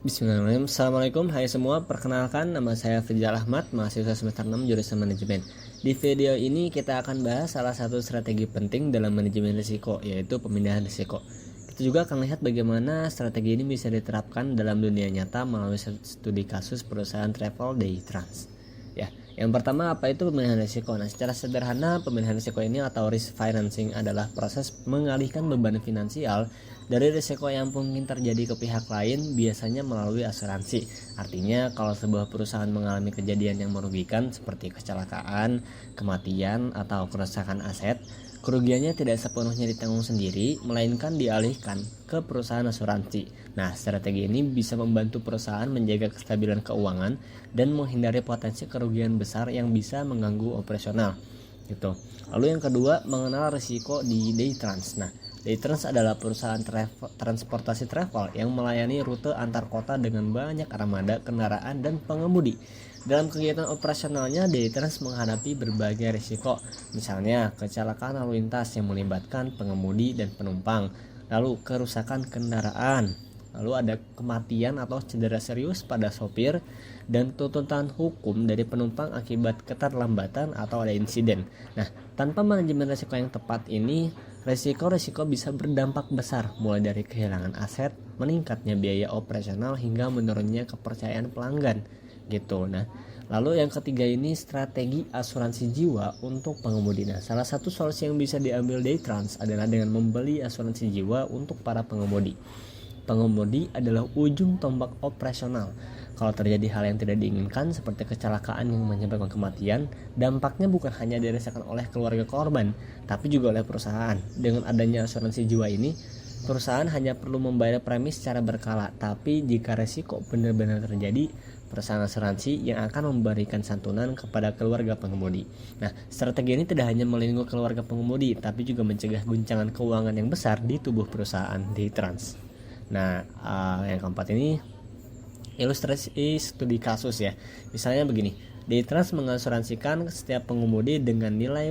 Bismillahirrahmanirrahim. Assalamualaikum, hai semua. Perkenalkan, nama saya Frizal Ahmad, mahasiswa semester 6 jurusan manajemen. Di video ini kita akan bahas salah satu strategi penting dalam manajemen risiko, yaitu pemindahan risiko. Kita juga akan lihat bagaimana strategi ini bisa diterapkan dalam dunia nyata melalui studi kasus perusahaan travel day trans. Yang pertama, apa itu pemindahan risiko? Nah, secara sederhana, pemindahan risiko ini atau risk financing adalah proses mengalihkan beban finansial dari risiko yang mungkin terjadi ke pihak lain, biasanya melalui asuransi. Artinya, kalau sebuah perusahaan mengalami kejadian yang merugikan seperti kecelakaan, kematian, atau kerusakan aset, kerugiannya tidak sepenuhnya ditanggung sendiri, melainkan dialihkan ke perusahaan asuransi. Nah, strategi ini bisa membantu perusahaan menjaga kestabilan keuangan dan menghindari potensi kerugian besar yang bisa mengganggu operasional. Gitu. Lalu yang kedua, mengenal risiko di day trans. Nah, day trans adalah perusahaan transportasi travel yang melayani rute antar kota dengan banyak armada kendaraan dan pengemudi. Dalam kegiatan operasionalnya, day trans menghadapi berbagai risiko, misalnya kecelakaan lalu lintas yang melibatkan pengemudi dan penumpang, lalu kerusakan kendaraan, lalu ada kematian atau cedera serius pada sopir, dan tuntutan hukum dari penumpang akibat keterlambatan atau ada insiden. Nah, tanpa manajemen risiko yang tepat ini, risiko-risiko bisa berdampak besar, mulai dari kehilangan aset, meningkatnya biaya operasional, hingga menurunnya kepercayaan pelanggan. Gitu. Nah, lalu yang ketiga ini strategi asuransi jiwa untuk pengemudi. Nah, salah satu solusi yang bisa diambil day trans adalah dengan membeli asuransi jiwa untuk para pengemudi. Pengemudi adalah ujung tombak operasional. Kalau terjadi hal yang tidak diinginkan seperti kecelakaan yang menyebabkan kematian, dampaknya bukan hanya dirasakan oleh keluarga korban, tapi juga oleh perusahaan. Dengan adanya asuransi jiwa ini, perusahaan hanya perlu membayar premi secara berkala, tapi jika resiko benar-benar terjadi, perusahaan asuransi yang akan memberikan santunan kepada keluarga pengemudi. Nah, strategi ini tidak hanya melindungi keluarga pengemudi, tapi juga mencegah guncangan keuangan yang besar di tubuh perusahaan day trans. Nah, yang keempat ini ilustrasi studi kasus ya. Misalnya begini, day trans mengasuransikan setiap pengemudi dengan nilai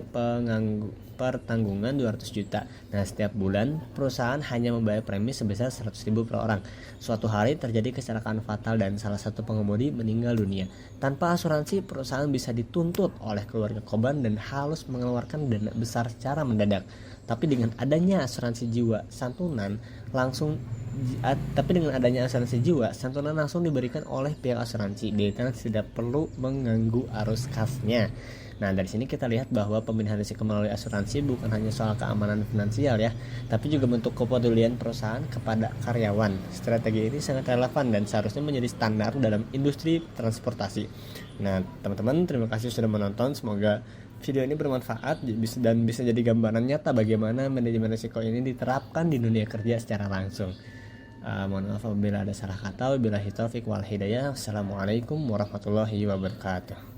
pertanggungan 200 juta. Nah, setiap bulan perusahaan hanya membayar premi sebesar 100.000 per orang. Suatu hari terjadi kecelakaan fatal dan salah satu pengemudi meninggal dunia. Tanpa asuransi, perusahaan bisa dituntut oleh keluarga korban dan harus mengeluarkan dana besar secara mendadak. Tapi dengan adanya asuransi jiwa santunan langsung diberikan oleh pihak asuransi. Day trans tidak perlu mengganggu arus kasnya. Nah, dari sini kita lihat bahwa pemindahan risiko melalui asuransi bukan hanya soal keamanan finansial ya, tapi juga bentuk kepedulian perusahaan kepada karyawan. Strategi ini sangat relevan dan seharusnya menjadi standar dalam industri transportasi. Nah, teman-teman, terima kasih sudah menonton. Semoga video ini bermanfaat dan bisa jadi gambaran nyata bagaimana manajemen risiko ini diterapkan di dunia kerja secara langsung. Mohon maaf apabila ada salah kata. Wabillahi taufiq wal hidayah. Assalamualaikum warahmatullahi wabarakatuh.